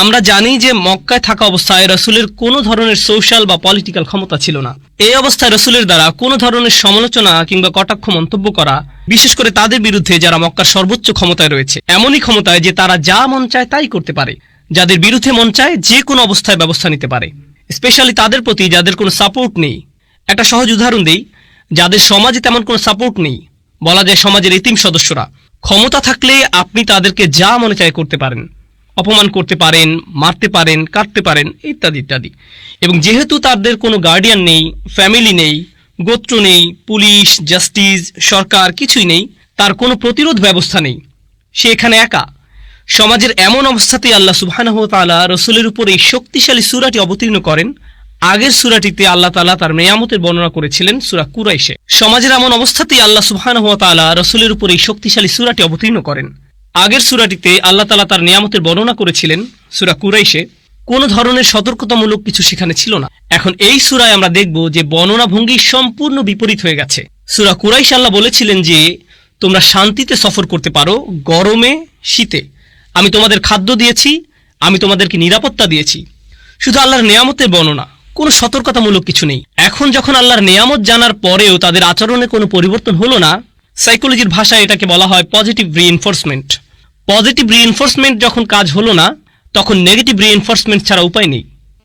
আমরা জানি যে মক্কায় থাকা অবস্থায় রাসূলের কোনো ধরনের সোশ্যাল বা পলিটিক্যাল ক্ষমতা ছিল না। এই অবস্থায় রাসূলের দ্বারা কোনো ধরনের সমালোচনা কিংবা কটাক্ষ মন্তব্য করা, বিশেষ করে তাদের বিরুদ্ধে যারা মক্কার সর্বোচ্চ ক্ষমতায় রয়েছে, এমনই ক্ষমতায় যে তারা যা মন চায় তাই করতে পারে, যাদের বিরুদ্ধে মন চায় যে কোনো অবস্থায় ব্যবস্থা নিতে পারে, স্পেশালি তাদের প্রতি যাদের কোনো সাপোর্ট নেই। একটা সহজ উদাহরণ দেই, যাদের সমাজে তেমন কোনো সাপোর্ট নেই, বলা যায় সমাজের এতিম সদস্যরা, ক্ষমতা থাকলে আপনি তাদেরকে যা মনে চায় করতে পারেন, অপমান করতে পারেন, মারতে পারেন, কাটতে পারেন, ইত্যাদি ইত্যাদি। এবং যেহেতু তাদের কোনো গার্ডিয়ান নেই, ফ্যামিলি নেই, গোত্র নেই, পুলিশ, জাস্টিস, সরকার কিছুই নেই, তার কোনো প্রতিরোধ ব্যবস্থা নেই, সে এখানে একা। সমাজের এমন অবস্থাতেই আল্লাহ সুবহানাহু ওয়া তাআলা রাসূলের উপর এই শক্তিশালী সূরাটি অবতীর্ণ করেন। আগের সূরাটিতে আল্লাহ তাআলা তার নিয়ামতের বর্ণনা করেছিলেন সূরা কুরাইশে। সমাজের এমন অবস্থাতেই আল্লাহ সুবহানাহু ওয়া তাআলা রাসূলের উপর এই শক্তিশালী সূরাটি অবতীর্ণ করেন। আগের সূরাটিতে আল্লাহ তাআলা তার নিয়ামতের বর্ণনা করেছিলেন সূরা কুরাইশে, কোনো ধরনের সতর্কতামূলক কিছু সেখানে ছিল না। এখন এই সূরায় আমরা দেখব যে বর্ণনা ভঙ্গি সম্পূর্ণ বিপরীত হয়ে গেছে। সূরা কুরাইশে আল্লাহ বলেছিলেন যে তোমরা শান্তিতে সফর করতে পারো, গরমে শীতে, আমি তোমাদের খাদ্য দিয়েছি, আমি তোমাদেরকে নিরাপত্তা দিয়েছি। শুধু আল্লাহর নিয়ামতের বর্ণনা, কোনো সতর্কতামূলক কিছু নেই। এখন যখন আল্লাহর নিয়ামত জানার পরেও তাদের আচরণে কোনো পরিবর্তন হলো না, সাইকোলজির ভাষায় এটাকে বলা হয় পজিটিভ রিইনফোর্সমেন্ট। পজিটিভ রিইনফোর্সমেন্ট যখন কাজ হলো না, তখন নেগেটিভ রিইনফোর্সমেন্ট ছাড়া উপায় নেই।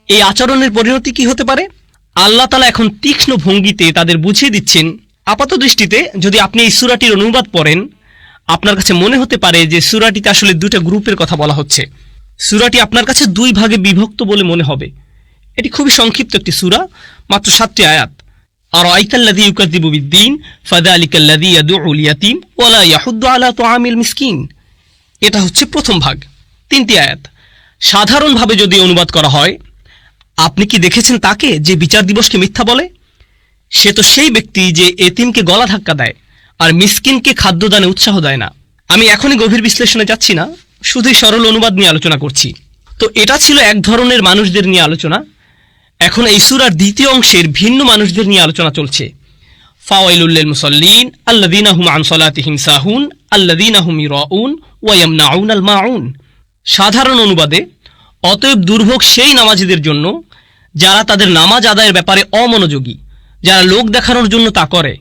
এই আচরণের পরিণতি কি হতে পারে? আল্লাহ তাআলা এখন তীক্ষ্ণ ভঙ্গিতে তাদের বুঝিয়ে দিচ্ছেন। আপাত দৃষ্টিতে যদি আপনি এই সূরাটির অনুবাদ পড়েন, আপনার কাছে মনে হতে পারে যে সূরাটিতে আসলে দুটো গ্রুপের কথা বলা হচ্ছে। সূরাটি আপনার কাছে দুই ভাগে বিভক্ত বলে মনে হবে। এটি খুবই সংক্ষিপ্ত একটি সূরা, মাত্র 7টি আয়াত। আরাআইতাল্লাযী ইউকাযযিবু বিদ্দীন ফাযালিকাল্লাযী ইয়াদউল ইয়াতীম ওয়া লা ইয়াহুদ্দু আলা তুআমিল মিসকিন। এটা হচ্ছে প্রথম ভাগ, 3টি আয়াত। সাধারণভাবে যদি অনুবাদ করা হয়, আপনি কি দেখেছেন তাকে যে বিচার দিবসকে মিথ্যা বলে? সে তো সেই ব্যক্তি যে এতিমকে গলা ধাক্কা দেয় আর মিসকিনকে খাদ্যদানে উৎসাহ দেয় না। আমি এখনই গভীর বিশ্লেষণে যাচ্ছি না, শুধুই সরল অনুবাদ নিয়ে আলোচনা করছি। তো এটা ছিল এক ধরনের মানুষদের নিয়ে আলোচনা। এখন এই সূরার দ্বিতীয় অংশের ভিন্ন মানুষদের নিয়ে আলোচনা চলছে। ফাওয়াইলুল লিল মুসাল্লিন আল্লাযীনা হুম আন সালাতিহিম সাহুন আল্লাযীনা হুম ইরাউন ওয়া ইয়ামনাউনাল মাউন। সাধারণ অনুবাদে, অতএব দুর্ভোগ সেই নামাজীদের জন্য যারা তাদের নামাজ আদায়ের ব্যাপারে অমনোযোগী, যারা লোক দেখানোর জন্য তা করে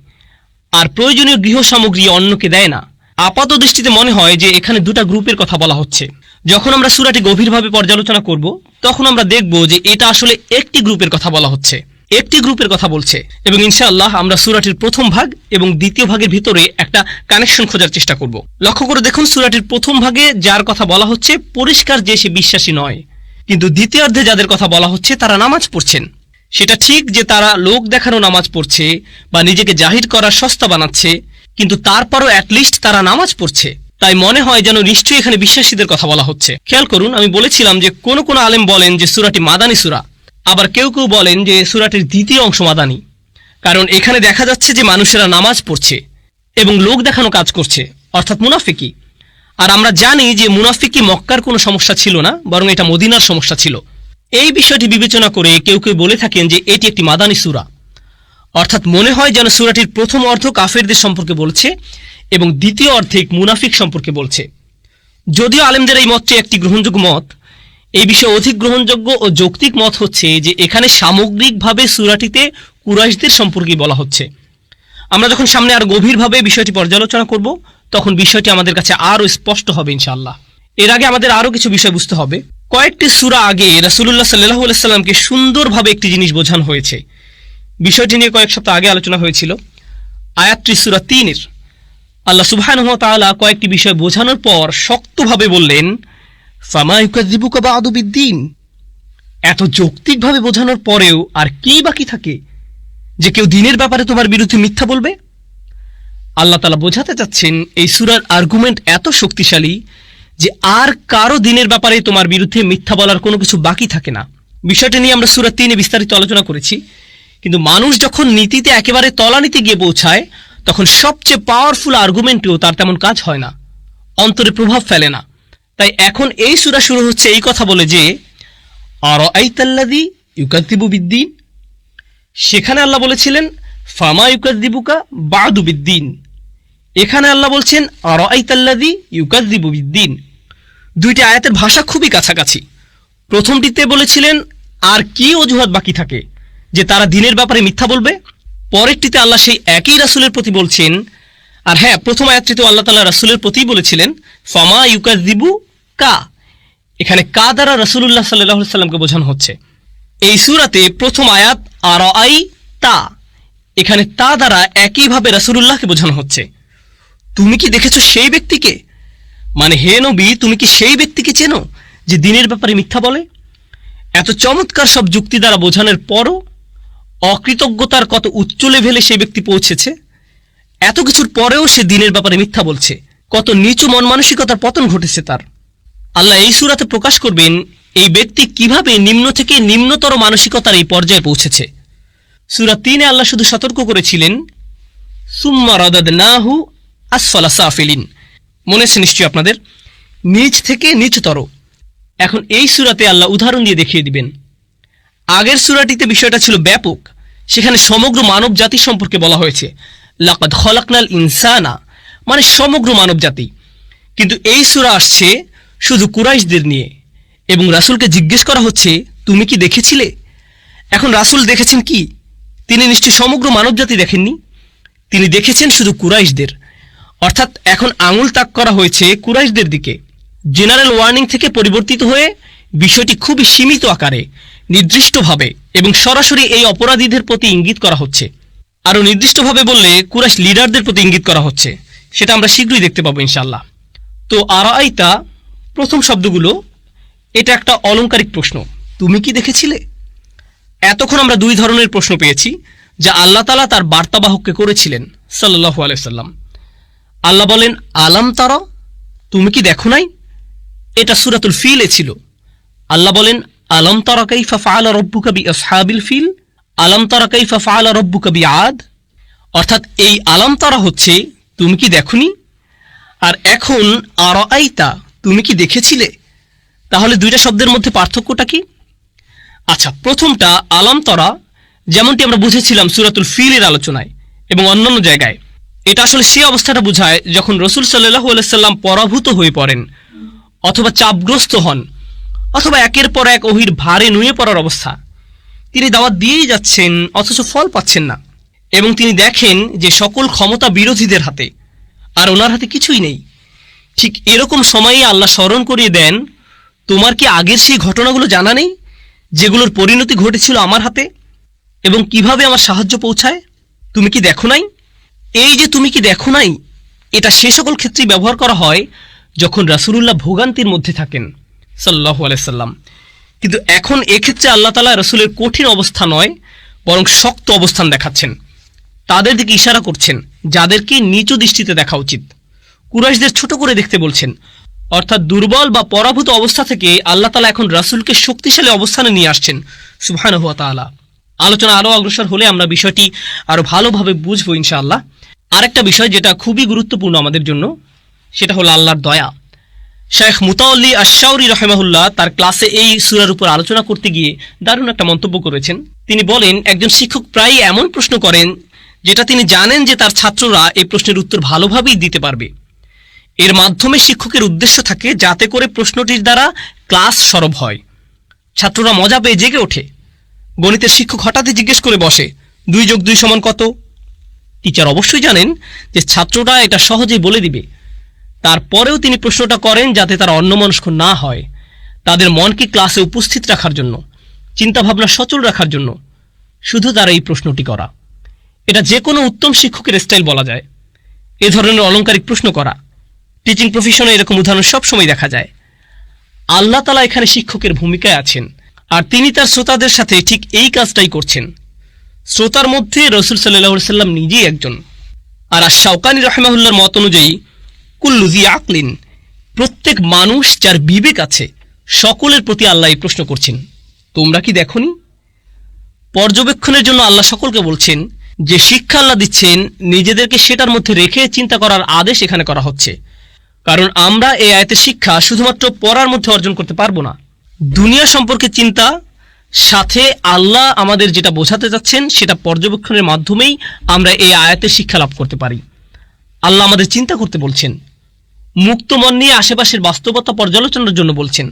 আর প্রয়োজনীয় গৃহ সামগ্রী অন্যকে দেয় না। আপাত দৃষ্টিতে মনে হয় যে এখানে দুটা গ্রুপের কথা বলা হচ্ছে। যখন আমরা সূরাটি গভীরভাবে পর্যালোচনা করব, তখন আমরা দেখব যে এটা আসলে একটি গ্রুপের কথা বলা হচ্ছে, একটি গ্রুপের কথা বলছে। এবং ইনশাআল্লাহ আমরা সূরাটির প্রথম ভাগ এবং দ্বিতীয় ভাগের ভিতরে একটা কানেকশন খোঁজার চেষ্টা করব। লক্ষ্য করে দেখুন, সূরাটির প্রথম ভাগে যার কথা বলা হচ্ছে পরিষ্কার যে সে বিশ্বাসী নয়, কিন্তু দ্বিতীয়ার্ধে যাদের কথা বলা হচ্ছে তারা নামাজ পড়ছেন। সেটা ঠিক যে তারা লোক দেখানো নামাজ পড়ছে বা নিজেকে জাহির করার সস্তা বানাচ্ছে, কিন্তু তারপরও অ্যাটলিস্ট তারা নামাজ পড়ছে। তাই মনে হয় যেন নিশ্চয়ই এখানে বিশ্বাসীদের কথা বলা হচ্ছে। খেয়াল করুন, আমি বলেছিলাম যে কোন কোন আলেম বলেন যে সূরাটি মাদানী সূরা, আবার কেউ কেউ বলেন যে সূরাটির দ্বিতীয় অংশ মাদানী, কারণ এখানে দেখা যাচ্ছে যে মানুষেরা নামাজ পড়ছে এবং লোক দেখানো কাজ করছে, অর্থাৎ মুনাফিকি। আর আমরা জানি যে মুনাফিকি মক্কার কোনো সমস্যা ছিল না, বরং এটা মদিনার সমস্যা ছিল। এই বিষয়টি বিবেচনা করে কেউ কেউ বলে থাকেন যে এটি একটি মাদানী সূরা, অর্থাৎ মনে হয় যেন সূরাটির প্রথম অর্ধ কাফেরদের সম্পর্কে বলছে এবং দ্বিতীয় অর্ধেক মুনাফিক সম্পর্কে বলছে। যদিও আলেমদের এই মতটি একটি গ্রহণযোগ্য মত, এই বিষয়ে অধিক গ্রহণযোগ্য ও যৌক্তিক মত হচ্ছে যে এখানে সামগ্রিকভাবে সূরাটিতে কুরাইশদের সম্পর্কে বলা হচ্ছে। আমরা যখন সামনে আরো গভীরভাবে বিষয়টি পর্যালোচনা করব, তখন বিষয়টি আমাদের কাছে আরো স্পষ্ট হবে ইনশাআল্লাহ। এর আগে আমাদের আরো কিছু বিষয় বুঝতে হবে। কয়েকটি সূরা আগে রাসূলুল্লাহ সাল্লাল্লাহু আলাইহি সাল্লামকে সুন্দরভাবে একটি জিনিস বোঝানো হয়েছে। বিষয়টি নিয়ে কয়েক সপ্তাহ আগে আলোচনা হয়েছিল। আয়াতটি সূরা 3-এর। আল্লাহ সুবহানাহু ওয়া তাআলা কয়েকটি বিষয় বোঝানোর পর শক্তভাবে বললেন, ফামা ইউকাযযিবুকা বা'দু বিদ্দীন। এত যৌক্তিকভাবে বোঝানোর পরেও আর কি বাকি থাকে যে কেউ দিনের ব্যাপারে তোমার বিরুদ্ধে মিথ্যা বলবে? আল্লাহ তাআলা বোঝাতে চাচ্ছেন এই সূরার আর্গুমেন্ট এত শক্তিশালী যে আর কারো দিনের ব্যাপারে তোমার বিরুদ্ধে মিথ্যা বলার কোনো কিছু বাকি থাকে না। বিষয়টা নিয়ে আমরা সূরা 3-এ বিস্তারিত আলোচনা করেছি। কিন্তু মানুষ যখন নীতিতে একেবারে তলানিতে গিয়ে পৌঁছায়, তখন সবচেয়ে পাওয়ারফুল আর্গুমেন্টেও তার তেমন কাজ হয় না, অন্তরে প্রভাব ফেলে না। তাই এখন এই সূরা শুরু হচ্ছে এই কথা বলে যে আরাআইতাল্লাযী ইউকাযযিবু বিদ্দীন। সেখানে আল্লাহ বলেছিলেন ফামা ইউকাযযিবুকা বা'দু বিদ্দীন। এখানে আল্লাহ বলছেন আরাআইতাল্লাযী ইউকাযযিবু বিদ্দীন। দুইটি আয়াতের ভাষা খুবই কাছাকাছি, প্রথমটিতে বলেছিলেন আর কি অজুহাত বাকি থাকে যে তারা দিনের ব্যাপারে মিথ্যা বলবে। পরেরটিতে আল্লাহ সেই একই রাসূলের প্রতি বলছেন। আর হ্যাঁ, প্রথম আয়াতটিতে আল্লাহ তাআলা রাসূলের প্রতি বলেছিলেন ফামা ইউকাযযিবু কা, এখানে কা দ্বারা রাসূলুল্লাহ সাল্লাল্লাহু আলাইহি সাল্লামকে বোঝানো হচ্ছে। এই সূরাতে প্রথম আয়াত আরাআই তা, এখানে তা দ্বারা একইভাবে রাসূলুল্লাহকে বোঝানো হচ্ছে। তুমি কি দেখেছো সেই ব্যক্তিকে, মানে হে নবী তুমি কি সেই ব্যক্তিকে চেনো যে দিনের ব্যাপারে মিথ্যা বলে। এত চমৎকার সব যুক্তি দ্বারা বোঝানোর পরও অকৃতজ্ঞতার কত উচ্চ লেভেলে সেই ব্যক্তি পৌঁছেছে। এত কিছুর পরেও সে দিনের ব্যাপারে মিথ্যা বলছে। কত নিচু মন মানসিকতার পতন ঘটেছে তার। আল্লাহ এই সূরাতে প্রকাশ করবেন এই ব্যক্তি কিভাবে নিম্ন থেকে নিম্নতর মানসিকতার এই পর্যায়ে পৌঁছেছে। সূরা 3-এ আল্লাহ শুধু সতর্ক করেছিলেন সুম্মা রাদাদনাহু আসফালা সাফিলিন, মনে আছে নিশ্চয়ই আপনাদের, নিচ থেকে নিচতর। এখন এই সূরাতে আল্লাহ উদাহরণ দিয়ে দেখিয়ে দিবেন। আগের সূরাটিতে বিষয়টা ছিল ব্যাপক, সেখানে সমগ্র মানব জাতি সম্পর্কে বলা হয়েছে লাকাদ খলাকনাল ইনসানা, মানে সমগ্র মানব জাতি। কিন্তু এই সূরা আসছে শুধু কুরাইশদের নিয়ে, এবং রাসূলকে জিজ্ঞেস করা হচ্ছে তুমি কি দেখেছিলে। এখন রাসূল দেখেছেন কি? তিনি নিশ্চয়ই সমগ্র মানব জাতি দেখেননি, তিনি দেখেছেন শুধু কুরাইশদের। অর্থাৎ এখন আঙুল তাক করা হয়েছে কুরাইশদের দিকে। জেনারেল ওয়ার্নিং থেকে পরিবর্তিত হয়ে বিষয়টি খুবই সীমিত আকারে, নির্দিষ্টভাবে এবং সরাসরি এই অপরাধীদের প্রতি ইঙ্গিত করা হচ্ছে। আরও নির্দিষ্টভাবে বললে কুরাইশ লিডারদের প্রতি ইঙ্গিত করা হচ্ছে, সেটা আমরা শীঘ্রই দেখতে পাবো ইনশাআল্লাহ। তো আরাআইতা প্রথম শব্দগুলো, এটা একটা অলংকারিক প্রশ্ন, তুমি কি দেখেছিলে। এতক্ষণ আমরা দুই ধরনের প্রশ্ন পেয়েছি যা আল্লাহ তাআলা তার বার্তাবাহককে করেছিলেন সাল্লাল্লাহু আলাইহি সাল্লাম। আল্লাহ বলেন আলাম তারা, তুমি কি দেখো নাই, এটা সূরাতুল ফিলে ছিল। আল্লাহ বলেন আলাম তারা কাইফা ফাআলা রাব্বুকা বিআসহাবিল ফিল, আলাম তারা কাইফা ফাআলা রাব্বুকা বিআদ। অর্থাৎ এই আলাম তারা হচ্ছে তুমি কি দেখোনি, আর এখন আরাআইতা তুমি কি দেখেছিলে। তাহলে দুইটা শব্দের মধ্যে পার্থক্যটা কি? আচ্ছা, প্রথমটা আলাম তারা, যেমনটি আমরা বুঝেছিলাম সূরাতুল ফিলের আলোচনায় এবং অন্যান্য জায়গায়, এটা আসলে সেই অবস্থাটা বোঝায় যখন রাসূল সাল্লাল্লাহু আলাইহি সাল্লাম পরাভূত হয়ে পড়েন, অথবা চাপগ্রস্ত হন, অথবা একের পর এক ওহীর ভারে নুয়ে পড়ার অবস্থা। তিনি দাওয়াত দিয়েই যাচ্ছেন অথচ ফল পাচ্ছেন না, এবং তিনি দেখেন যে সকল ক্ষমতা বিরোধীদের হাতে, আর ওনার হাতে কিছুই নেই। ঠিক এরকম সময়ে আল্লাহ স্মরণ করিয়ে দেন তোমার কি আগের সেই ঘটনাগুলো জানা নেই যেগুলোর পরিণতি ঘটেছিল আমার হাতে, এবং কিভাবে আমার সাহায্য পৌঁছায়। তুমি কি দেখো নাই। এই যে তুমি কি দেখো নাই, এটা সে সকল ক্ষেত্রেই ব্যবহার করা হয় যখন রাসূলুল্লাহ ভোগান্তির মধ্যে থাকেন সাল্লাল্লাহু আলাইহি সাল্লাম। কিন্তু এখন এক্ষেত্রে আল্লাহ তাআলা রাসূলের কঠিন অবস্থা নয়, বরং শক্ত অবস্থান দেখাচ্ছেন, তাদের দিকে ইশারা করছেন যাদেরকে নিচু দৃষ্টিতে দেখা উচিত। কুরাইশদের ছোট করে দেখতে বলছেন, অর্থাৎ দুর্বল বা পরাভূত অবস্থা থেকে আল্লাহ তাআলা এখন রাসূলকে শক্তিশালী অবস্থানে নিয়ে আসছেন সুবহানাহু ওয়া তাআলা। আলোচনা আরও অগ্রসর হলে আমরা বিষয়টি আরও ভালোভাবে বুঝবো ইনশাআল্লাহ। আরেকটা বিষয় যেটা খুবই গুরুত্বপূর্ণ আমাদের জন্য, সেটা হলো আল্লাহর দয়া। শেখ মুতাওয়াল্লি আশ-শাওরি রাহিমাহুল্লাহ তার ক্লাসে এই সূরার উপর আলোচনা করতে গিয়ে দারুণ একটা মন্তব্য করেছেন। তিনি বলেন একজন শিক্ষক প্রায়ই এমন প্রশ্ন করেন যেটা তিনি জানেন যে তার ছাত্ররা এই প্রশ্নের উত্তর ভালোভাবেই দিতে পারবে। এর মাধ্যমে শিক্ষকের উদ্দেশ্য থাকে যাতে করে প্রশ্নটির দ্বারা ক্লাস সরব হয়, ছাত্ররা মজা পেয়ে জেগে ওঠে। গণিতের শিক্ষক হঠাৎই জিজ্ঞেস করে বসে 2 + 2 = কত। টিচার অবশ্যই জানেন যে ছাত্ররা এটা সহজেই বলে দিবে, তারপরেও তিনি প্রশ্নটা করেন যাতে তারা অন্যমনস্ক না হয়, তাদের মনকে ক্লাসে উপস্থিত রাখার জন্য, চিন্তাভাবনা সচল রাখার জন্য শুধু তারা এই প্রশ্নটি করা। এটা যে কোনো উত্তম শিক্ষকের স্টাইল বলা যায়, এ ধরনের অলংকারিক প্রশ্ন করা। টিচিং প্রফেশনে এরকম উদাহরণ সবসময় দেখা যায়। আল্লাহ তাআলা এখানে শিক্ষকের ভূমিকায় আছেন, আর তিনি তার শ্রোতাদের সাথে ঠিক এই কাজটাই করছেন। শ্রোতার মধ্যে রাসূল সাল্লাল্লাহু আলাইহি সাল্লাম নিজেই একজন। আর আশ-শাওকানী রাহিমাহুল্লাহর মত অনুযায়ী কুল্লু যী আকলিন, প্রত্যেক মানুষ যার বিবেক আছে সকলের প্রতি আল্লাহ এই প্রশ্ন করছেন, তোমরা কি দেখোনি। পর্যবেক্ষণের জন্য আল্লাহ সকলকে বলছেন যে শিক্ষা আল্লাহ দিচ্ছেন নিজেদেরকে সেটার মধ্যে রেখে চিন্তা করার আদেশ এখানে করা হচ্ছে। কারণ আমরা এই আয়াতের শিক্ষা শুধুমাত্র পড়ার মধ্যে অর্জন করতে পারবো না। দুনিয়া সম্পর্কে চিন্তা সাথে আল্লাহ আমাদের যেটা বোঝাতে চাচ্ছেন সেটা পর্যবেক্ষণের মাধ্যমেই আমরা এই আয়াতের শিক্ষা লাভ করতে পারি। আল্লাহ আমাদের চিন্তা করতে বলছেন, মুক্ত মন নিয়ে আশেপাশের বাস্তবতা পর্যালোচনার জন্য বলছেন।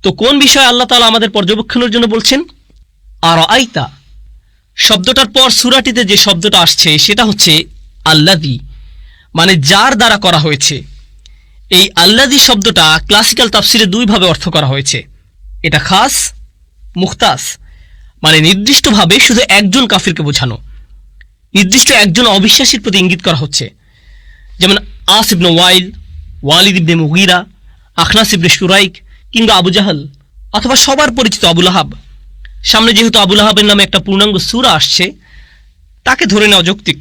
তো কোন বিষয়ে আল্লাহ তাআলা আমাদের পর্যবেক্ষণের জন্য বলছেন? আর আইতা শব্দটার পর সূরাটিতে যে শব্দটা আসছে সেটা হচ্ছে আল্লাযী, মানে যার দ্বারা করা হয়েছে। এই আল্লাযী শব্দটা ক্লাসিক্যাল তাফসিরে দুইভাবে অর্থ করা হয়েছে। এটা খাস, মুখতাস, মানে নির্দিষ্টভাবে শুধু একজন কাফিরকে বোঝানো, নির্দিষ্ট একজন অবিশ্বাসীর প্রতি ইঙ্গিত করা হচ্ছে। যেমন আস ইবনে ওয়াইল, ওয়ালিদ ইবনে মুগীরা, আখনাস ইবনে শুরাইক কিংবা আবু জাহল, অথবা সবার পরিচিত আবু লাহাব। সামনে যেহেতু আবু লাহাবের নামে একটা পূর্ণাঙ্গ সূরা আসছে, তাকে ধরে নেওয়া যৌক্তিক।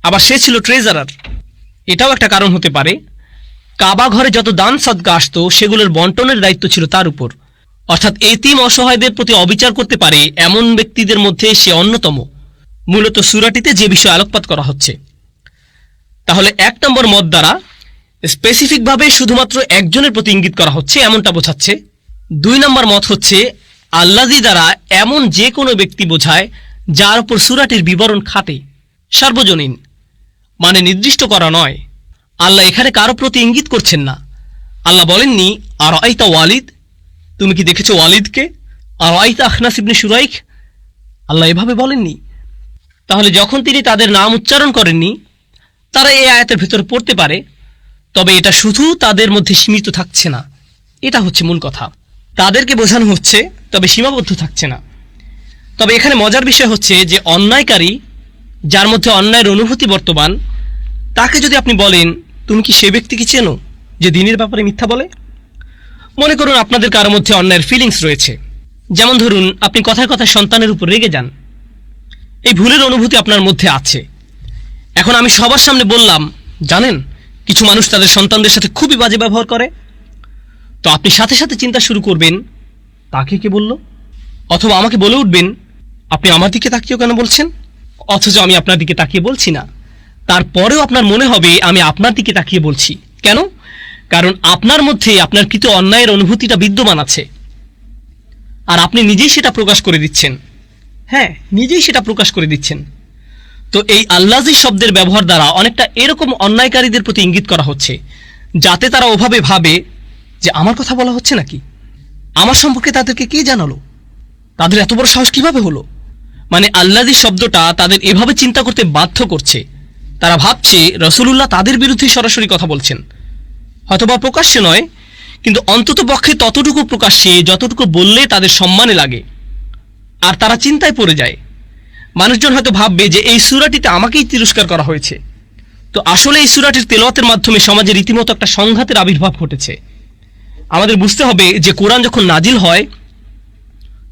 আবার সে ছিল ট্রেজারার, এটাও একটা কারণ হতে পারে। কাবা ঘরে যত দান সদকা আসতো সেগুলোর বন্টনের দায়িত্ব ছিল তার উপর, অর্থাৎ এতিম অসহায়দের প্রতি অবিচার করতে পারে এমন ব্যক্তিদের মধ্যে সে অন্যতম। মূলত সূরাটিতে যে বিষয়ে আলোকপাত করা হচ্ছে, তাহলে 1 নম্বর মত দ্বারা স্পেসিফিকভাবে শুধুমাত্র একজনের প্রতি ইঙ্গিত করা হচ্ছে এমনটা বোঝাচ্ছে। 2 নম্বর মত হচ্ছে আল্লাযী দ্বারা এমন যে কোনো ব্যক্তি বোঝায় যার উপর সূরাটির বিবরণ খাটে, সার্বজনীন, মানে নির্দিষ্ট করা নয়। আল্লাহ এখানে কারো প্রতি ইঙ্গিত করছেন না। আল্লাহ বলেননি আর আইতা ওয়ালিদ, তুমি কি দেখেছো ওয়ালিদকে? আর আইতা আখনাস ইবনে শুরাইক, আল্লাহ এভাবে বলেননি। তাহলে যখন তিনি তাদের নাম উচ্চারণ করেননি, তারা এই আয়াতের ভেতর পড়তে পারে, তবে এটা শুধু তাদের মধ্যে সীমিত থাকছে না। এটা হচ্ছে মূল কথা। তাদেরকে বোঝানো হচ্ছে, তবে সীমাবদ্ধ থাকছে না। তবে এখানে মজার বিষয় হচ্ছে যে অন্যায়কারী, যার মধ্যে অন্যায়ের অনুভূতি বর্তমান, তাকে যদি আপনি বলেন তুমি কি সে ব্যক্তিকে চেনো যে দ্বীনের ব্যাপারে মিথ্যা বলে? মনে করুন আপনাদের কারো মধ্যে অন্যায়ের ফিলিংস রয়েছে। যেমন ধরুন আপনি কথায় কথায় সন্তানের উপর রেগে যান, এই ভুলের অনুভূতি আপনার মধ্যে আছে। এখন আমি সবার সামনে বললাম, জানেন কিছু মানুষ তাদের সন্তানদের সাথে খুবই বাজে ব্যবহার করে। তো আপনি সাথে সাথে চিন্তা শুরু করবেন, তাকে কে বলল? অথবা আমাকে বলে উঠবেন, আপনি আমার দিকে তাকিয়েও কেন বলছেন? অথচ আমি আপনার দিকে তাকিয়ে বলছি না। তারপরেও আপনার মনে হবে আমি আপনার দিকে তাকিয়ে বলছি। কেন? কারণ আপনার মধ্যে আপনার কৃত অন্যায়ের অনুভূতিটা বিদ্যমান আছে, আর আপনি নিজেই সেটা প্রকাশ করে দিচ্ছেন। হ্যাঁ, নিজেই সেটা প্রকাশ করে দিচ্ছেন। তো এই আল্লাযী শব্দের ব্যবহার দ্বারা অনেকটা এরকম অন্যায়কারীদের প্রতি ইঙ্গিত করা হচ্ছে, যাতে তারা ওভাবে ভাবে যে আমার কথা বলা হচ্ছে নাকি, আমার সম্পর্কে তাদেরকে কে জানালো, তাদের এত বড় সাহস কিভাবে হলো। মানে আল্লাযী শব্দটা তাদের এভাবে চিন্তা করতে বাধ্য করছে। তারা ভাবছে রাসূলুল্লাহ তাদের বিরুদ্ধে সরাসরি কথা বলছেন, হয়তোবা প্রকাশ্যে নয়, কিন্তু অন্তত পক্ষে ততটুকু প্রকাশ্যে যতটুকু বললে তাদের সম্মানে লাগে। আর তারা চিন্তায় পড়ে যায়। মানুষজন হয়তো ভাববে যে এই সূরাটিতে আমাকেই তিরস্কার করা হয়েছে। তো আসলে এই সূরাটির তেলাওয়াতের মাধ্যমে সমাজে রীতিমতো একটা সংঘাতের আবির্ভাব ঘটেছে। আমাদের বুঝতে হবে যে কোরআন যখন নাজিল হয়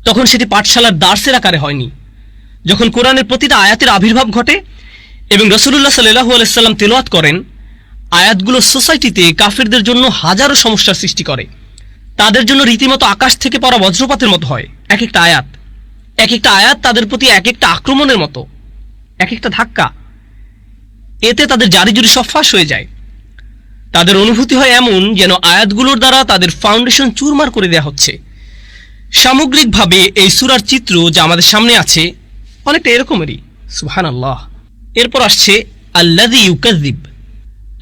তখন সেটি পাঠশালার দার্সের আকারে হয়নি। যখন কোরআনের প্রতিটা আয়াতের আবির্ভাব ঘটে এবং রাসূলুল্লাহ সাল্লাল্লাহু আলাইহি ওয়াসাল্লাম তেলাওয়াত করেন, আয়াতগুলো সোসাইটিতে কাফেরদের জন্য হাজারো সমস্যার সৃষ্টি করে। তাদের জন্য রীতিমতো আকাশ থেকে পড়া বজ্রপাতের মতো হয় এক একটা আয়াত। এক একটা আয়াত তাদের প্রতি এক একটা আক্রমণের মতো, এক একটা ধাক্কা। এতে তাদের জারিজুরি সব ফাঁস হয়ে যায়। তাদের অনুভূতি হয় এমন যেন আয়াতগুলোর দ্বারা তাদের ফাউন্ডেশন চুরমার করে দেওয়া হচ্ছে। সামগ্রিকভাবে এই সূরার চিত্র যা আমাদের সামনে আছে অনেকটা এরকমেরই। সুবহানাল্লাহ। এরপর আসছে আল্লাযী ইউকাযযিব।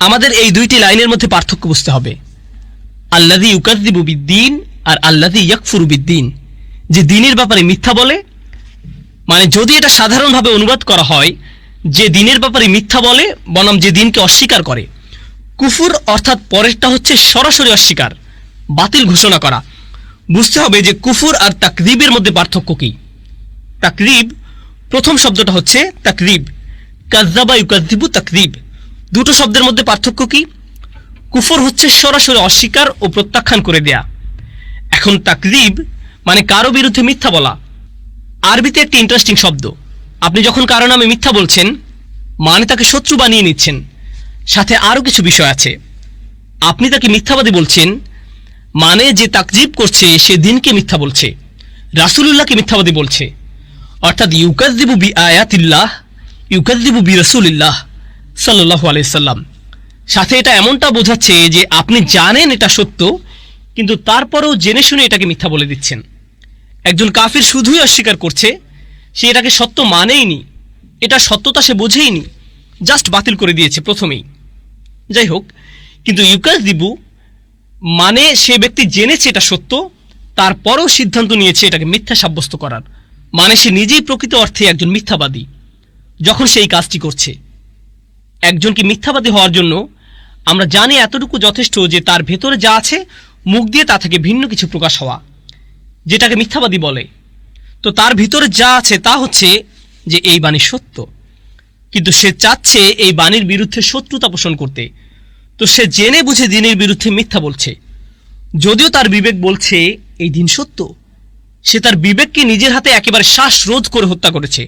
আমাদের এই দুইটি লাইনের মধ্যে পার্থক্য বুঝতে হবে। আল্লাযী ইউকাযযিবু বিদ্দীন আর আল্লাযী ইয়াকফুরু বিদ্দীন, যে দ্বীনের ব্যাপারে মিথ্যা বলে। মানে যদি এটা সাধারণভাবে অনুবাদ করা হয় যে দ্বীনের ব্যাপারে মিথ্যা বলে বনাম যে দ্বীনকে অস্বীকার করে। কুফর অর্থাৎ পরেরটা হচ্ছে সরাসরি অস্বীকার, বাতিল ঘোষণা করা। বুঝতে হবে যে কুফর আর তাকযীবের মধ্যে পার্থক্য কি। তাকযীব, প্রথম শব্দটা হচ্ছে তাকযীব, কাযযাবা ইউকাযযিবু তাকযীব। দুটো শব্দের মধ্যে পার্থক্য কি? কুফর হচ্ছে সরাসরি অস্বীকার ও প্রত্যাখ্যান করে দেয়া। এখন তাকযীব মানে কারো বিরুদ্ধে মিথ্যা বলা। আরবিতে একটি ইন্টারেস্টিং শব্দ। আপনি যখন কারো নামে মিথ্যা বলছেন মানে তাকে শত্রু বানিয়ে নিচ্ছেন। সাথে আরও কিছু বিষয় আছে। আপনি তাকে মিথ্যাবাদী বলছেন মানে যে তাকযীব করছে সে দ্বীনকে মিথ্যা বলছে, রাসূলুল্লাহকে মিথ্যাবাদী বলছে। অর্থাৎ ইউকাযযিবু বিআয়াতিল্লাহ, ইউকাযযিবু বিরাসূলিল্লাহ সাল্লাল্লাহু আলাইহি সাল্লাম। সাথে এটা এমনটা বোঝাচ্ছে যে আপনি জানেন এটা সত্য, কিন্তু তারপরেও জেনে শুনে এটাকে মিথ্যা বলে দিচ্ছেন। একজন কাফির শুধুই অস্বীকার করছে, সে এটাকে সত্য মানেইনি, এটা সত্যতা সে বোঝেইনি, জাস্ট বাতিল করে দিয়েছে প্রথমেই। যাই হোক, কিন্তু ইউকাযযিবু মানে সে ব্যক্তি জেনেছে এটা সত্য, তারপরেও সিদ্ধান্ত নিয়েছে এটাকে মিথ্যা সাব্যস্ত করার, মানে সে নিজেই প্রকৃত অর্থে একজন মিথ্যাবাদী যখন সেই কাজটি করছে। একজনকে মিথ্যাবাদী হওয়ার জন্য আমরা জানি এতটুকু যথেষ্ট যে তার ভেতরে যা আছে মুখ দিয়ে তা থেকে ভিন্ন কিছু প্রকাশ হওয়া, যেটাকে মিথ্যাবাদী বলে। তো তার ভিতরে যা আছে তা হচ্ছে যে এই বাণী সত্য, কিন্তু সে চাচ্ছে এই বাণীর বিরুদ্ধে শত্রুতা পোষণ করতে। তো সে জেনে বুঝে দিনের বিরুদ্ধে মিথ্যা বলছে, যদিও তার বিবেক বলছে এই দিন সত্য। সে তার বিবেককে নিজের হাতে একেবারে শ্বাসরোধ করে হত্যা করেছে।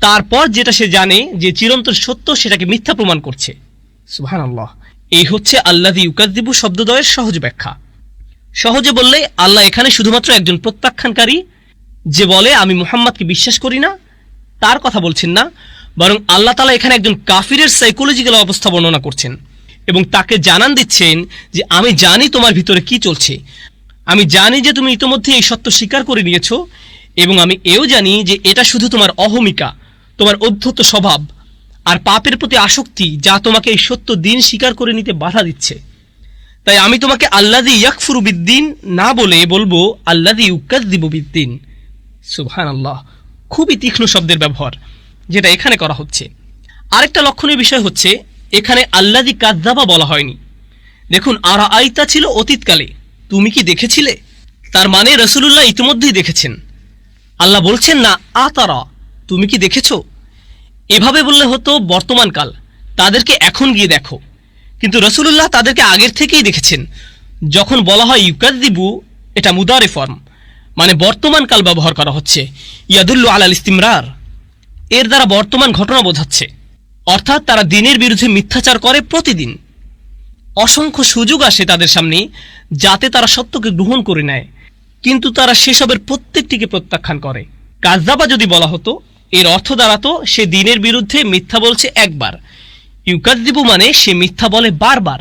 তারপর যেটা সে জানে যে চিরন্তন সত্য, সেটাকে মিথ্যা প্রমাণ করছে। সুবহানাল্লাহ। এই হচ্ছে আল্লাযী ইউকাযযিবু শব্দদ্বয়ের সহজ ব্যাখ্যা। সহজে বললে আল্লাহ এখানে শুধুমাত্র একজন প্রত্যাখ্যানকারী যে বলে আমি মুহাম্মদকে বিশ্বাস করি না তার কথা বলছেন না, বরং আল্লাহ তাআলা এখানে একজন কাফিরের সাইকোলজিক্যাল অবস্থা বর্ণনা করছেন এবং তাকে জানান দিচ্ছেন যে আমি জানি তোমার ভিতরে কি চলছে, আমি জানি যে তুমি ইতোমধ্যে এই সত্য স্বীকার করে নিয়েছো, এবং আমি এও জানি যে এটা শুধু তোমার অহমিকা, তোমার অধ্যত্ত স্বভাব আর পাপের প্রতি আসক্তি যা তোমাকে এই সত্য দিন স্বীকার করে নিতে বাধা দিচ্ছে। তাই আমি তোমাকে আল্লাযী ইয়াকফুরু বিদ্দিন না বলে বলবো আল্লাযী ইউকাযযিবু বিদ্দিন। সুবহানাল্লাহ। খুবই তীক্ষ্ণ শব্দের ব্যবহার যেটা এখানে করা হচ্ছে। আরেকটা লক্ষণীয় বিষয় হচ্ছে এখানে আল্লাযী কাযযাবা বলা হয়নি। দেখুন, আরা আইতা ছিল অতীতকালে, তুমি কি দেখেছিলে, তার মানে রাসূলুল্লাহ ইতিমধ্যেই দেখেছেন। আল্লাহ বলছেন না আতারা, তুমি কি দেখেছো। এভাবে বললে হতো বর্তমানকাল, তাদেরকে এখন গিয়ে দেখো, কিন্তু রাসূলুল্লাহ তাদেরকে আগের থেকেই দেখেছেন। যখন বলা হয় ইউকাযযিবু, এটা মুদারে ফর্ম, মানে বর্তমানকাল ব্যবহার করা হচ্ছে। ইয়াদুল্লু আলাল ইস্তিমরার, এর দ্বারা বর্তমান ঘটনা বোঝাচ্ছে, অর্থাৎ তারা দিনের বিরুদ্ধে মিথ্যাচার করে প্রতিদিন। অসংখ্য সুযোগ আসে তাদের সামনে যাতে তারা সত্যকে গ্রহণ করে নেয়, কিন্তু তারা সেসবের প্রত্যেকটিকে প্রত্যাখ্যান করে। কাযযাবা যদি বলা হতো এর অর্থ দাঁড়াতো সে দিনের বিরুদ্ধে মিথ্যা বলছে একবার, ইউকাযযিবু মানে সে মিথ্যা বলে বারবার।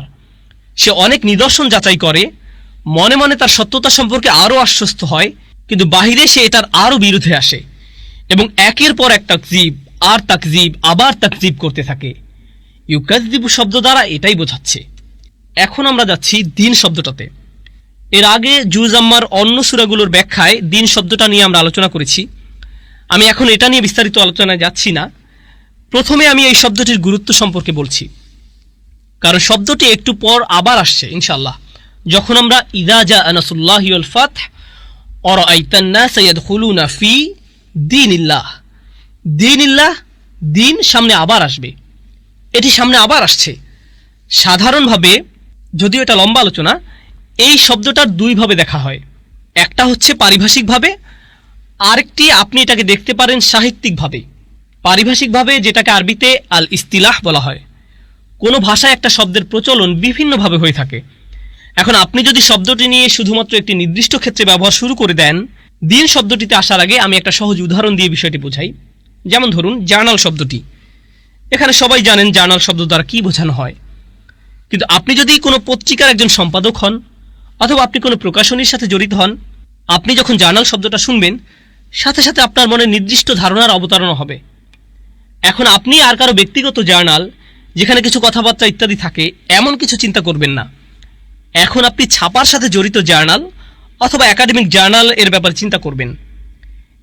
সে অনেক নিদর্শন যাচাই করে, মনে মনে তার সত্যতা সম্পর্কে আরও আশ্বস্ত হয়, কিন্তু বাহিরে সে এটার আরও বিরুদ্ধে আসে এবং একের পর এক তাকযীব আর তাকযীব আবার তাকযীব করতে থাকে। ইউকাযযিবু শব্দ দ্বারা এটাই বোঝাচ্ছে। এখন আমরা যাচ্ছি দিন শব্দটাতে। এর আগে জুজ আম্মার অন্য সূরাগুলোর ব্যাখ্যায় দিন শব্দটা নিয়ে আমরা আলোচনা করেছি। আমি এখন এটা নিয়ে বিস্তারিত আলোচনায় যাচ্ছি না। প্রথমে আমি এই শব্দটির গুরুত্ব সম্পর্কে বলছি, কারণ শব্দটি একটু পর আবার আসছে ইনশাআল্লাহ, যখন আমরা ইযা জাআ নাসরুল্লাহি ওয়াল ফাতহ ওয়া রাআইতান নাসা ইয়াদখুলুনা ফি দীনিল্লাহ। দীনিল্লাহ, দিন সামনে আবার আসবে, এটি সামনে আবার আসছে। সাধারণভাবে, যদিও এটা লম্বা আলোচনা, এই শব্দটার দুইভাবে দেখা হয়। একটা হচ্ছে পারিভাষিকভাবে, আরেকটি আপনি এটাকে দেখতে পারেন সাহিত্যিকভাবে। পারিভাষিকভাবে যেটাকে আরবিতে আল ইস্তিলাহ বলা হয়। কোনো ভাষায় একটা শব্দের প্রচলন বিভিন্নভাবে হয়ে থাকে। এখন আপনি যদি শব্দটি নিয়ে শুধুমাত্র একটি নির্দিষ্ট ক্ষেত্রে ব্যবহার শুরু করে দেন, দিন শব্দটিতে আসার আগে আমি একটা সহজ উদাহরণ দিয়ে বিষয়টি বোঝাই। যেমন ধরুন জার্নাল শব্দটি, এখানে সবাই জানেন জার্নাল শব্দ দ্বারা কি বোঝানো হয়, কিন্তু আপনি যদি কোনো পত্রিকার একজন সম্পাদক হন অথবা আপনি কোনো প্রকাশনীর সাথে জড়িত হন, আপনি যখন জার্নাল শব্দটা শুনবেন সাথে সাথে আপনার মনে নির্দিষ্ট ধারণার অবতারণা হবে। এখন আপনি আর কারো ব্যক্তিগত জার্নাল যেখানে কিছু কথাবার্তা ইত্যাদি থাকে এমন কিছু চিন্তা করবেন না। এখন আপনি ছাপার সাথে জড়িত জার্নাল অথবা একাডেমিক জার্নাল এর ব্যাপারে চিন্তা করবেন।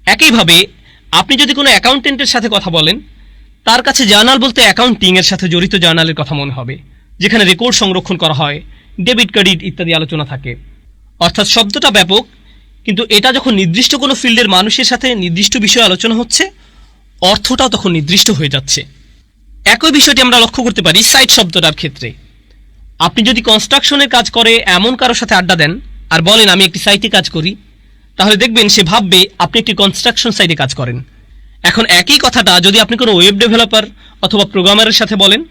একইভাবে আপনি যদি কোনো অ্যাকাউন্টেন্টের সাথে কথা বলেন, তার কাছে জার্নাল বলতে অ্যাকাউন্টিং এর সাথে জড়িত জার্নালের কথা মনে হবে, যেখানে রেকর্ড সংরক্ষণ করা হয়, ডেবিট ক্রেডিট ইত্যাদি আলোচনা থাকে। অর্থাৎ শব্দটা ব্যাপক, কিন্তু এটা যখন নির্দিষ্ট কোনো ফিল্ডের মানুষের সাথে নির্দিষ্ট বিষয়ে আলোচনা হচ্ছে, অর্থটাও তখন নির্দিষ্ট হয়ে যাচ্ছে। একই বিষয়টি আমরা লক্ষ্য করতে পারি সাইট শব্দটার ক্ষেত্রে। আপনি যদি কনস্ট্রাকশনের কাজ করে এমন কারোর সাথে আড্ডা দেন আর বলেন আমি একটি সাইটে কাজ করি, তাহলে দেখবেন সে ভাববে আপনি একটি কনস্ট্রাকশন সাইটে কাজ করেন। এখন একই কথাটা যদি আপনি কোনো ওয়েব ডেভেলপার অথবা প্রোগ্রামারের সাথে বলেন,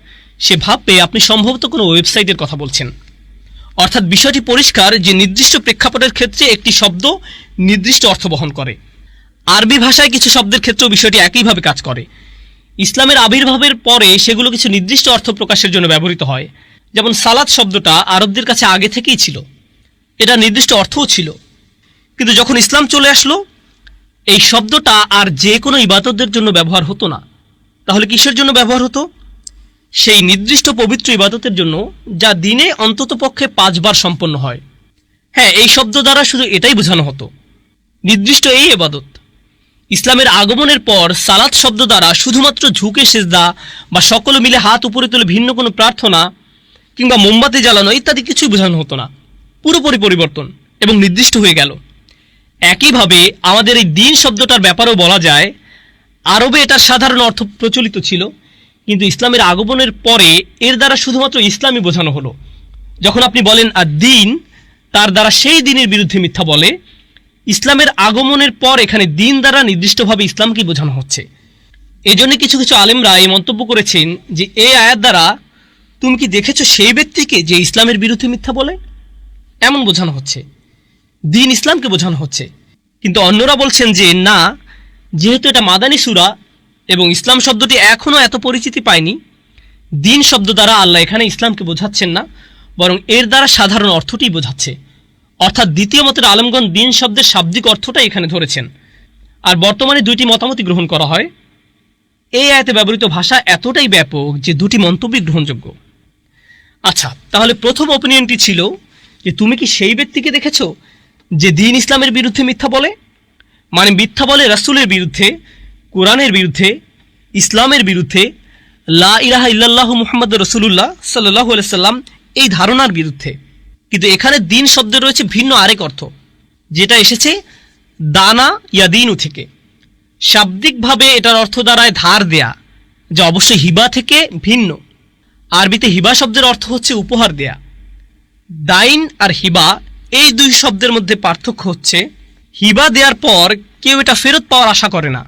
সে ভাববে আপনি সম্ভবত কোনো ওয়েবসাইটের কথা বলছেন। অর্থাৎ বিষয়টি পরিষ্কার যে নির্দিষ্ট প্রেক্ষাপটের ক্ষেত্রে একটি শব্দ নির্দিষ্ট অর্থ বহন করে। আরবি ভাষায় কিছু শব্দের ক্ষেত্রেও বিষয়টি একইভাবে কাজ করে। ইসলামের আবির্ভাবের পরে সেগুলো কিছু নির্দিষ্ট অর্থ প্রকাশের জন্য ব্যবহৃত হয়। যেমন সালাত শব্দটা আরবদের কাছে আগে থেকেই ছিল, এটা নির্দিষ্ট অর্থও ছিল, কিন্তু যখন ইসলাম চলে আসলো এই শব্দটা আর যে কোনো ইবাদতের জন্য ব্যবহার হতো না। তাহলে কিসের জন্য ব্যবহার হতো? সেই নির্দিষ্ট পবিত্র ইবাদতের জন্য যা দিনে অন্ততপক্ষে 5 বার সম্পন্ন হয়। হ্যাঁ, এই শব্দ দ্বারা শুধু এটাই বোঝানো হতো, নির্দিষ্ট এই ইবাদত। ইসলামের আগমনের পর সালাত শব্দ দ্বারা শুধুমাত্র ঝুঁকে সেজদা বা সকলে মিলে হাত উপরে তুলে ভিন্ন কোনো প্রার্থনা কিংবা মোমবাতি জ্বালানো ইত্যাদি কিছুই বোঝানো হতো না। পুরোপুরি পরিবর্তন এবং নির্দিষ্ট হয়ে গেল। একইভাবে আমাদের এই দিন শব্দটার ব্যাপারেও বলা যায়, আরবে এটার সাধারণ অর্থ প্রচলিত ছিল, কিন্তু ইসলামের আগমনের পরে এর দ্বারা শুধুমাত্র ইসলামই বোঝানো হলো। যখন আপনি বলেন আর দিন, তার দ্বারা সেই দিনের বিরুদ্ধে মিথ্যা বলে। ইসলামের আগমনের পর এখানে দিন দ্বারা নির্দিষ্টভাবে ইসলামকে বোঝানো হচ্ছে। এজন্য কিছু কিছু আলেমরা এই মন্তব্য করেছেন যে এই আয়াত দ্বারা তুমি কি দেখেছো সেই ব্যক্তিকে যে ইসলামের বিরুদ্ধে মিথ্যা বলে, এমন বোঝানো হচ্ছে, দিন ইসলামকে বোঝানো হচ্ছে। কিন্তু অন্যরা বলছেন যে না, যেহেতু এটা মাদানী সূরা এবং ইসলাম শব্দটি এখনও এত পরিচিতি পায়নি, দিন শব্দ দ্বারা আল্লাহ এখানে ইসলামকে বোঝাচ্ছেন না, বরং এর দ্বারা সাধারণ অর্থটি বোঝাচ্ছে। অর্থাৎ দ্বিতীয় মতের আলেমগণ দিন শব্দের শাব্দিক অর্থটাই এখানে ধরেছেন। আর বর্তমানে দুইটি মতামতই গ্রহণ করা হয়। এই আয়াতে ব্যবহৃত ভাষা এতটাই ব্যাপক যে দুটি মন্তব্যই গ্রহণযোগ্য। আচ্ছা, তাহলে প্রথম অপিনিয়নটি ছিল যে তুমি কি সেই ব্যক্তিকে দেখেছো যে দিন ইসলামের বিরুদ্ধে মিথ্যা বলে, মানে মিথ্যা বলে রাসূলের বিরুদ্ধে, কোরআনের বিরুদ্ধে, ইসলামের বিরুদ্ধে, লা ইলাহা ইল্লাল্লাহু মুহাম্মাদুর রাসূলুল্লাহ সাল্লাল্লাহু আলাইহি সাল্লাম এই ধারণার বিরুদ্ধে। কিন্তু এখানে দিন শব্দে রয়েছে ভিন্ন আরেক অর্থ, যেটা এসেছে দানা ইয়া দিনু থেকে। শাব্দিকভাবে এটার অর্থ দাঁড়ায় ধার দেয়া, যা অবশ্যই হিবা থেকে ভিন্ন। আরবিতে হিবা শব্দের অর্থ হচ্ছে উপহার দেয়া। দাইন আর হিবা এই দুই শব্দের মধ্যে পার্থক্য হচ্ছে, হিবা দেওয়ার পর কেউ এটা ফেরত পাওয়ার আশা করে না,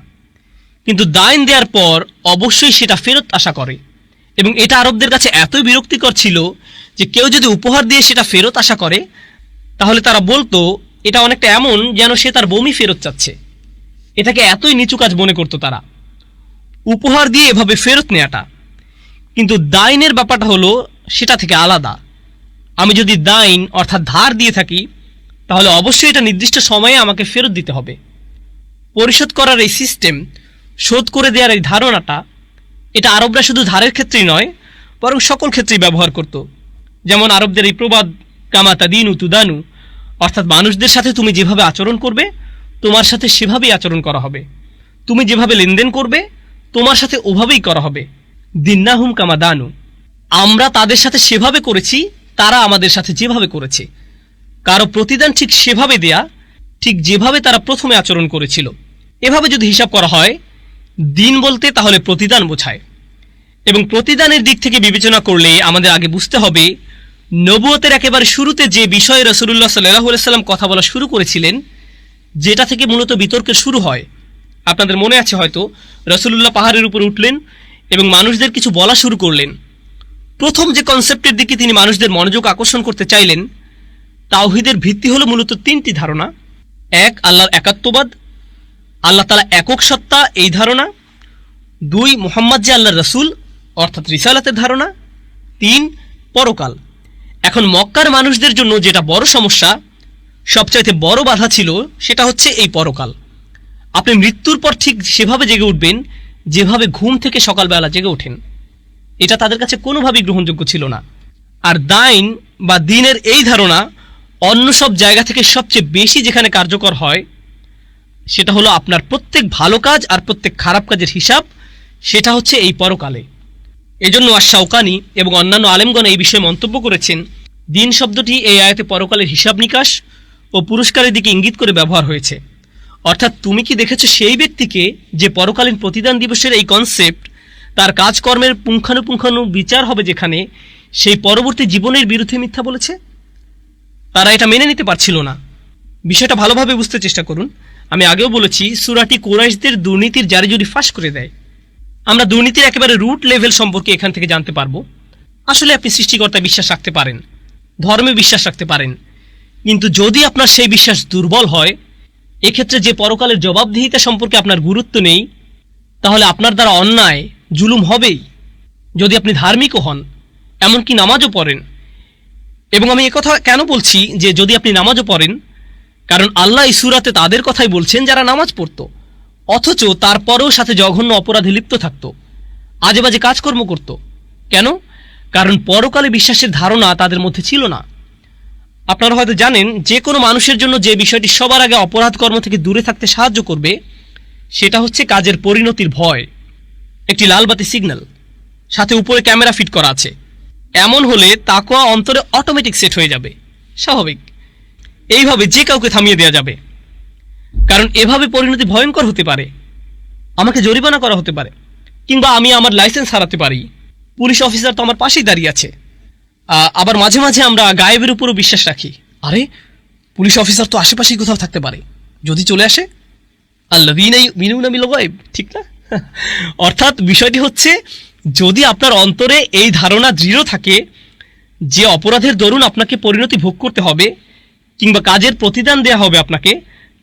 কিন্তু দাইন দেওয়ার পর অবশ্যই সেটা ফেরত আশা করে। এবং এটা আরবদের কাছে এতই বিরক্তিকর ছিল যে কেউ যদি উপহার দিয়ে সেটা ফেরত আশা করে, তাহলে তারা বলতো এটা অনেকটা এমন যেন সে তার বমি ফেরত চাচ্ছে। এটাকে এতই নিচু কাজ মনে করতো তারা, উপহার দিয়ে এভাবে ফেরত নেওয়াটা। কিন্তু দাইনের ব্যাপারটা হলো সেটা থেকে আলাদা। আমি যদি দাইন অর্থাৎ ধার দিয়ে থাকি, তাহলে অবশ্যই এটা নির্দিষ্ট সময়ে আমাকে ফেরত দিতে হবে। পরিশোধ করার এই সিস্টেম, শোধ করে দেওয়ার এই ধারণাটা, এটা আরবরা শুধু ধারের ক্ষেত্রেই নয়, বরং সকল ক্ষেত্রেই ব্যবহার করত। যেমন আরবদের এই প্রবাদ কামা তাদিনু তুদানু, অর্থাৎ মানুষদের সাথে তুমি যেভাবে আচরণ করবে তোমার সাথে সেভাবেই আচরণ করা হবে, তুমি যেভাবে লেনদেন করবে তোমার সাথে ওভাবেই করা হবে। দিন্নাহুম কামা দানু, আমরা তাদের সাথে সেভাবে করেছি তারা আমাদের সাথে যেভাবে করেছে। কারো প্রতিদান ঠিক সেভাবে দেয়া, ঠিক যেভাবে তারা প্রথমে আচরণ করেছিল। এভাবে যদি হিসাব করা হয় দিন বলতে, তাহলে প্রতিদান বোঝায়। এবং প্রতিদানের দিক থেকে বিবেচনা করলে আমাদের আগে বুঝতে হবে, নবুয়তের একেবারে শুরুতে যে বিষয়ে রাসূলুল্লাহ সাল্লাল্লাহু আলাইহি সাল্লাম কথা বলা শুরু করেছিলেন, যেটা থেকে মূলত বিতর্কের শুরু হয়। আপনাদের মনে আছে হয়তো, রাসূলুল্লাহ পাহাড়ের উপর উঠলেন এবং মানুষদের কিছু বলা শুরু করলেন। প্রথম যে কনসেপ্টের দিকে তিনি মানুষদের মনোযোগ আকর্ষণ করতে চাইলেন, তাওহীদের ভিত্তি হলো মূলত 3টি ধারণা। 1, আল্লাহর একাত্মবাদ, আল্লাহ তাআলা একক সত্তা এই ধারণা। 2, মুহাম্মদ যে আল্লাহর রাসূল অর্থাৎ রিসালাতের ধারণা। 3, পরকাল। এখন মক্কার মানুষদের জন্য যেটা বড় সমস্যা, সবচাইতে বড় বাধা ছিল, সেটা হচ্ছে এই পরকাল। আপনি মৃত্যুর পর ঠিক সেভাবে জেগে উঠবেন যেভাবে ঘুম থেকে সকালবেলা জেগে ওঠেন। এটা তাদের কাছে কোনোভাবেই গ্রহণযোগ্য ছিল না। আর দাইন বা দিনের এই ধারণা অন্য সব জায়গা থেকে সবচেয়ে বেশি যেখানে কার্যকর হয়, সেটা হলো আপনার প্রত্যেক ভালো কাজ আর প্রত্যেক খারাপ কাজের হিসাব, সেটা হচ্ছে এই পরকালে। এজন্য আশ-শাওকানি এবং অন্যান্য আলেমগণ এই বিষয়ে মন্তব্য করেছেন, দিন শব্দটি এই আয়াতে পরকালের হিসাব নিকাশ ও পুরস্কারের দিকে ইঙ্গিত করে ব্যবহার হয়েছে। অর্থাৎ তুমি কি দেখেছো সেই ব্যক্তিকে যে পরকালীন প্রতিদান দিবসের এই কনসেপ্ট, তার কাজকর্মের পুঙ্খানুপুঙ্খানু বিচার হবে যেখানে, সেই পরবর্তী জীবনের বিরুদ্ধে মিথ্যা বলেছে? তারা এটা মেনে নিতে পারছিল না। বিষয়টা ভালোভাবে বুঝতে চেষ্টা করুন। আমি আগেও বলেছি, সূরাটি কুরাইশদের দুর্নীতির জারিজুরি ফাঁস করে দেয়। আমরা দুর্নীতির একেবারে রুট লেভেল সম্পর্কে এখান থেকে জানতে পারবো। আসলে আপনি সৃষ্টিকর্তায় বিশ্বাস রাখতে পারেন, ধর্মে বিশ্বাস রাখতে পারেন, কিন্তু যদি আপনার সেই বিশ্বাস দুর্বল হয়, এক্ষেত্রে যে পরকালের জবাবদিহিতা সম্পর্কে আপনার গুরুত্ব নেই, তাহলে আপনার দ্বারা অন্যায় জুলুম হবেই। যদি আপনি ধার্মিকও হন, এমনকি নামাজও পড়েন। এবং আমি একথা কেন বলছি যে যদি আপনি নামাজও পড়েন, কারণ আল্লাহ এই সূরাতে তাদের কথাই বলছেন যারা নামাজ পড়তো, অথচ তারপরেও সাথে জঘন্য অপরাধে লিপ্ত থাকতো, আজেবাজে কাজকর্ম করত। কেন? কারণ পরকালে বিশ্বাসের ধারণা তাদের মধ্যে ছিল না। আপনারা হয়তো জানেন, যে কোনো মানুষের জন্য যে বিষয়টি সবার আগে অপরাধ কর্ম থেকে দূরে থাকতে সাহায্য করবে সেটা হচ্ছে কাজের পরিণতির ভয়। একটি লাল বাতি সিগন্যাল, সাথে উপরে ক্যামেরা ফিট করা আছে, এমন হলে তাকওয়া অন্তরে অটোমেটিক সেট হয়ে যাবে, স্বাভাবিক। এইভাবে যে কাউকে থামিয়ে দেওয়া যাবে, কারণ এভাবে পরিণতি ভয়ঙ্কর হতে পারে। আমাকে জরিমানা করা হতে পারে, কিংবা আমি আমার লাইসেন্স হারাতে পারি। পুলিশ অফিসার তো আমার পাশেই দাঁড়িয়ে আছে। আবার মাঝে মাঝে আমরা গায়েবের উপরও বিশ্বাস রাখি। আরে, পুলিশ অফিসার তো আশেপাশেই কোথাও থাকতে পারে, যদি চলে আসে। আল্লাযীনা ইউমিনুনা বিল গায়ব, ঠিক না? অর্থাৎ বিষয়টি হচ্ছে, যদি আপনার অন্তরে এই ধারণা দৃঢ় থাকে যে অপরাধের দরুন আপনাকে পরিণতি ভোগ করতে হবে কিংবা কাজের প্রতিদান দেয়া হবে আপনাকে,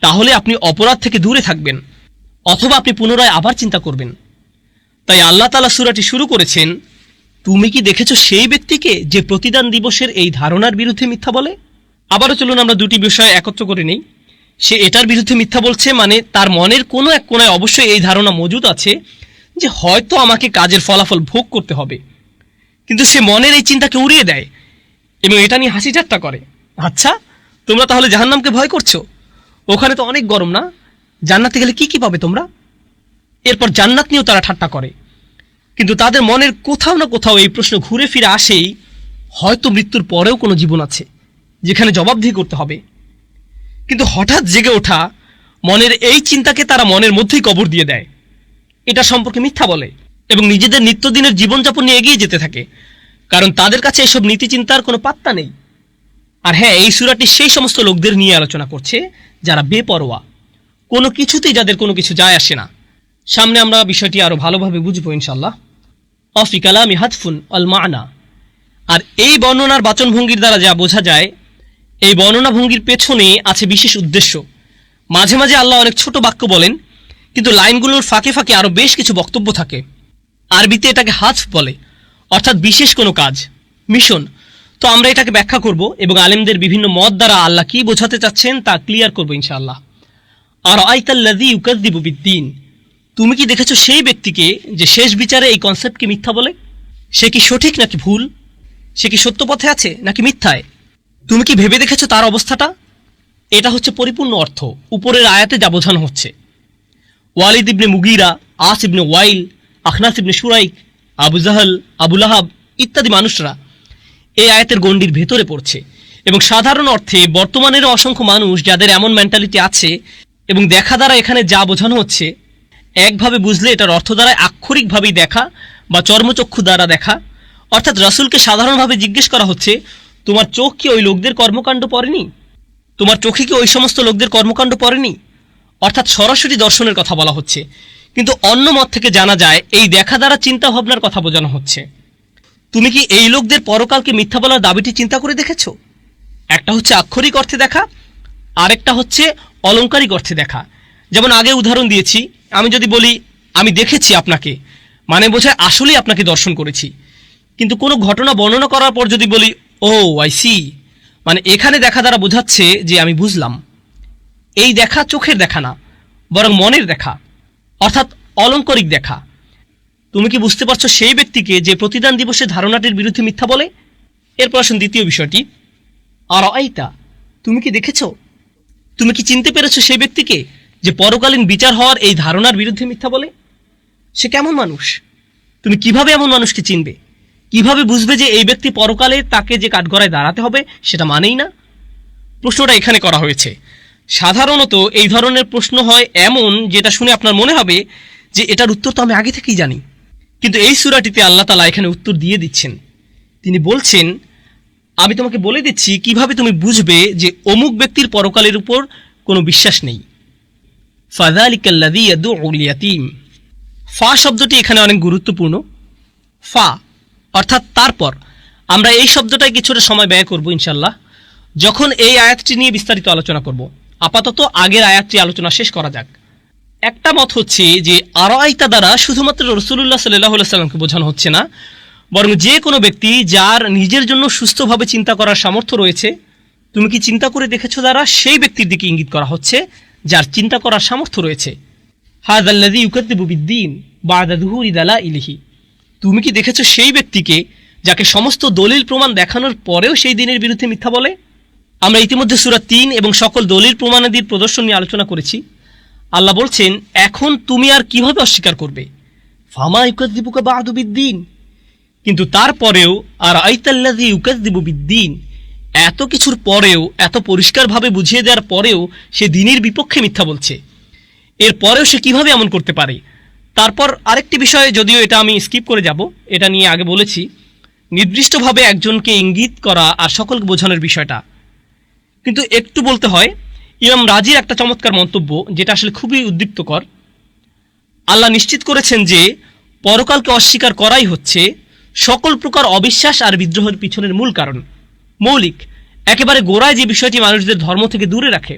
তাহলে আপনি অপরাধ থেকে দূরে থাকবেন, অথবা আপনি পুনরায় আবার চিন্তা করবেন। তাই আল্লাহ তাআলা সূরাটি শুরু করেছেন, তুমি কি দেখেছো সেই ব্যক্তিকে যে প্রতিদান দিবসের এই ধারণার বিরুদ্ধে মিথ্যা বলে? আবারও চলুন আমরা দুটি বিষয় একত্র করে নেই। সে এটার বিরুদ্ধে মিথ্যা বলছে, মানে তার মনের কোনো এক কোণায় অবশ্যই এই ধারণা মজুদ আছে যে হয়তো আমাকে কাজের ফলাফল ভোগ করতে হবে, কিন্তু সে মনের এই চিন্তাকে উড়িয়ে দেয় এবং এটা নিয়ে হাসি ঠাট্টা করে। আচ্ছা, তোমরা তাহলে জাহান্নামকে ভয় করছো? ওখানে তো অনেক গরম না? জান্নাতে গেলে কি কি পাবে তোমরা? এরপর জান্নাত নিয়েও তারা ঠাট্টা করে। কিন্তু তাদের মনের কোথাও না কোথাও এই প্রশ্ন ঘুরে ফিরে আসেই, হয়তো মৃত্যুর পরেও কোনো জীবন আছে যেখানে জবাবদিহি করতে হবে। কিন্তু হঠাৎ জেগে ওঠা মনের এই চিন্তাকে তারা মনের মধ্যেই কবর দিয়ে দেয়, এটা সম্পর্কে মিথ্যা বলে এবং নিজেদের নিত্যদিনের জীবনযাপন নিয়ে এগিয়ে যেতে থাকে, কারণ তাদের কাছে এসব নীতি চিন্তার কোনো পাত্তা নেই। আর হ্যাঁ, এই সূরাটি সেই সমস্ত লোকদের নিয়ে আলোচনা করছে যারা বেপরোয়া, কোনো কিছুতেই যাদের কোনো কিছু যায় আসে না। সামনে আমরা বিষয়টি আরো ভালোভাবে বুঝবো ইনশাল্লাহ। অফি কালামি হাতফুন আল মানা। আর এই বর্ণনার বাচনভঙ্গির দ্বারা যা বোঝা যায়, এই বর্ণনা ভঙ্গির পেছনে আছে বিশেষ উদ্দেশ্য। মাঝে মাঝে আল্লাহ অনেক ছোট বাক্য বলেন, কিন্তু লাইনগুলোর ফাঁকে ফাঁকে আরো বেশ কিছু বক্তব্য থাকে। আরবিতে এটাকে হাতফ বলে, অর্থাৎ বিশেষ কোনো কাজ, মিশন। তো আমরা এটাকে ব্যাখ্যা করব এবং আলেমদের বিভিন্ন মত দ্বারা আল্লাহ কি বোঝাতে চাচ্ছেন তা ক্লিয়ার করবো ইনশাআল্লাহ। আর আইতাল্লাযী ইউকাযযিবু বিদ্দীন। তুমি কি দেখেছো সেই ব্যক্তিকে যে শেষ বিচারে এই কনসেপ্টকে মিথ্যা বলে? সে কি সঠিক নাকি ভুল? সে কি সত্য পথে আছে নাকি মিথ্যায়? তুমি কি ভেবে দেখেছো তার অবস্থাটা? এটা হচ্ছে পরিপূর্ণ অর্থ উপরের আয়াতে যা বোঝানো হচ্ছে। ওয়ালিদ ইবনে মুগীরা, আস ইবনে ওয়াইল, আখনাস ইবনে শুরাইক, আবু জাহল, আবু লাহাব ইত্যাদি মানুষরা এই আয়াতের গণ্ডির ভেতরে পড়ছে। এবং সাধারণ অর্থে বর্তমানেরও অসংখ্য মানুষ যাদের এমন মেন্টালিটি আছে, এবং দেখা দ্বারা এখানে যা বোঝানো হচ্ছে, একভাবে বুঝলে এটার অর্থ দ্বারা আক্ষরিকভাবেই দেখা বা চর্মচক্ষু দ্বারা দেখা। অর্থাৎ রাসূলকে সাধারণভাবে জিজ্ঞেস করা হচ্ছে, তোমার চোখ কি ওই লোকদের কর্মকাণ্ড পড়েনি? তোমার চোখে কি ওই সমস্ত লোকদের কর্মকাণ্ড পড়েনি? অর্থাৎ সরাসরি দর্শনের কথা বলা হচ্ছে, কিন্তু অন্য মত থেকে জানা যায় এই দেখা দ্বারা চিন্তা ভাবনার কথা বোঝানো হচ্ছে। তুমি কি এই লোকদের পরকালকে মিথ্যা বলার দাবিটি চিন্তা করে দেখেছো? একটা হচ্ছে আক্ষরিক অর্থে দেখা, আরেকটা হচ্ছে অলংকারিক অর্থে দেখা। যেমন আগে উদাহরণ দিয়েছি, আমি যদি বলি আমি দেখেছি আপনাকে, মানে বোঝায় আসলেই আপনাকে দর্শন করেছি। কিন্তু কোনো ঘটনা বর্ণনা করার পর যদি বলি ও আই সি, মানে এখানে দেখা দ্বারা বোঝাচ্ছে যে আমি বুঝলাম। এই দেখা চোখের দেখা না, বরং মনের দেখা, অর্থাৎ অলংকারিক দেখা। তুমি কি বুঝতে পারছো সেই ব্যক্তিকে যে প্রতিদান দিবসের ধারণাটির বিরুদ্ধে মিথ্যা বলে? এরপর আসুন দ্বিতীয় বিষয়টি, আর আইতা, তুমি কি দেখেছো, তুমি কি চিনতে পেরেছো সেই ব্যক্তিকে যে পরকালীন বিচার হওয়ার এই ধারণার বিরুদ্ধে মিথ্যা বলে? সে কেমন মানুষ? তুমি কিভাবে এমন মানুষকে চিনবে? কিভাবে বুঝবে যে এই ব্যক্তি পরকালে তাকে যে কাঠগড়ায় দাঁড়াতে হবে সেটা মানেই না? প্রশ্নটা এখানে করা হয়েছে। সাধারণত এই ধরনের প্রশ্ন হয় এমন যেটা শুনে আপনার মনে হবে যে এটার উত্তর তো আমি আগে থেকেই জানি, কিন্তু এই সূরাটিতে আল্লাহ তাআলা এখানে উত্তর দিয়ে দিচ্ছেন। তিনি বলছেন, আমি তোমাকে বলে দিচ্ছি কিভাবে তুমি বুঝবে যে অমুক ব্যক্তির পরকালের উপর কোনো বিশ্বাস নেই। ফাযালিকাল্লাযী ইয়াদউল ইয়াতীম। ফা শব্দটি এখানে অনেক গুরুত্বপূর্ণ। ফা অর্থাৎ তারপর। আমরা এই শব্দটায় কিছুটা সময় ব্যয় করব ইনশাল্লাহ, যখন এই আয়াতটি নিয়ে বিস্তারিত আলোচনা করব। আপাতত আগের আয়াতটি আলোচনা শেষ করা যাক। একটা মত হচ্ছে যে আরাইতা দ্বারা শুধুমাত্র রাসূলুল্লাহ সাল্লাল্লাহু আলাইহি ওয়াসাল্লামকে বোঝানো হচ্ছে না, বরং যে কোনো ব্যক্তি যার নিজের জন্য সুস্থভাবে চিন্তা করার সামর্থ্য রয়েছে, তুমি কি চিন্তা করে দেখেছো দ্বারা সেই ব্যক্তির দিকে ইঙ্গিত করা হচ্ছে যার চিন্তা করার সামর্থ্য রয়েছে। হাযাল্লাযী ইউকাযযিবু বিদ্দীন বা'দা যুহুরি দালাইলিহি। তুমি কি দেখেছো সেই ব্যক্তিকে যাকে সমস্ত দলিল প্রমাণ দেখানোর পরেও সেই দিনের বিরুদ্ধে মিথ্যা বলে? আমরা ইতিমধ্যে সূরা 3 এবং সকল দলিল প্রমাণাদির প্রদর্শন নিয়ে আলোচনা করেছি। আল্লাহ বলছেন, এখন তুমি আর কিভাবে অস্বীকার করবে? ফামা ইউকাযযিবুকা বা'দু বিদ্দীন, কিন্তু তারপরেও আর আইতাল্লাযী ইউকাযযিবু বিদ্দীন, এত কিছুর পরেও, এত পরিষ্কারভাবে বুঝিয়ে দেওয়ার পরেও সে দ্বীনের বিপক্ষে মিথ্যা বলছে। এর পরেও সে কিভাবে এমন করতে পারে? তারপর আরেকটি বিষয়, যদিও এটা আমি স্কিপ করে যাব, এটা নিয়ে আগে বলেছি, নির্দিষ্টভাবে একজনকে ইঙ্গিত করা আর সকলকে বোঝানোর বিষয়টা। কিন্তু একটু বলতে হয়, ইমাম রাজির একটা চমৎকার মন্তব্য, যেটা আসলে খুবই উদ্দীপ্তকর। আল্লাহ নিশ্চিত করেছেন যে পরকালকে অস্বীকার করাই হচ্ছে সকল প্রকার অবিশ্বাস আর বিদ্রোহের পিছনের মূল কারণ, মৌলিক, একেবারে গোড়ায় যে বিষয়টি মানুষদের ধর্ম থেকে দূরে রাখে।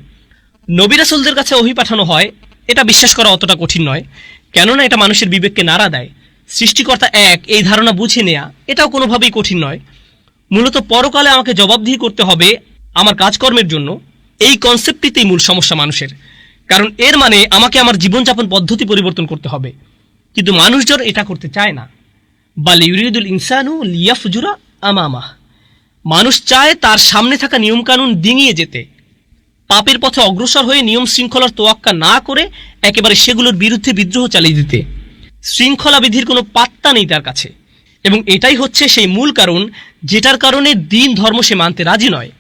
নবী রাসূলদের কাছে ওহী পাঠানো হয়, এটা বিশ্বাস করা অতটা কঠিন নয়, কেননা এটা মানুষের বিবেককে নাড়া দেয়। সৃষ্টিকর্তা এক, এই ধারণা বুঝে নেয়া এটাও কোনোভাবেই কঠিন নয়। মূলত পরকালে আমাকে জবাবদিহি করতে হবে আমার কাজকর্মের জন্য, এই কনসেপ্টটিতেই মূল সমস্যা মানুষের। কারণ এর মানে আমাকে আমার জীবনযাপন পদ্ধতি পরিবর্তন করতে হবে, কিন্তু মানুষজন এটা করতে চায় না। বাল ইউরিদুল ইনসানু লিয়াফজুরা আমামাহ, মানুষ চায় তার সামনে থাকা নিয়মকানুন ডিঙিয়ে যেতে, পাপের পথে অগ্রসর হয়ে নিয়ম শৃঙ্খলার তোয়াক্কা না করে একেবারে সেগুলোর বিরুদ্ধে বিদ্রোহ চালিয়ে দিতে। শৃঙ্খলা বিধির কোনো পাত্তা নেই তার কাছে, এবং এটাই হচ্ছে সেই মূল কারণ যেটার কারণে দিন ধর্ম সে মানতে রাজি নয়।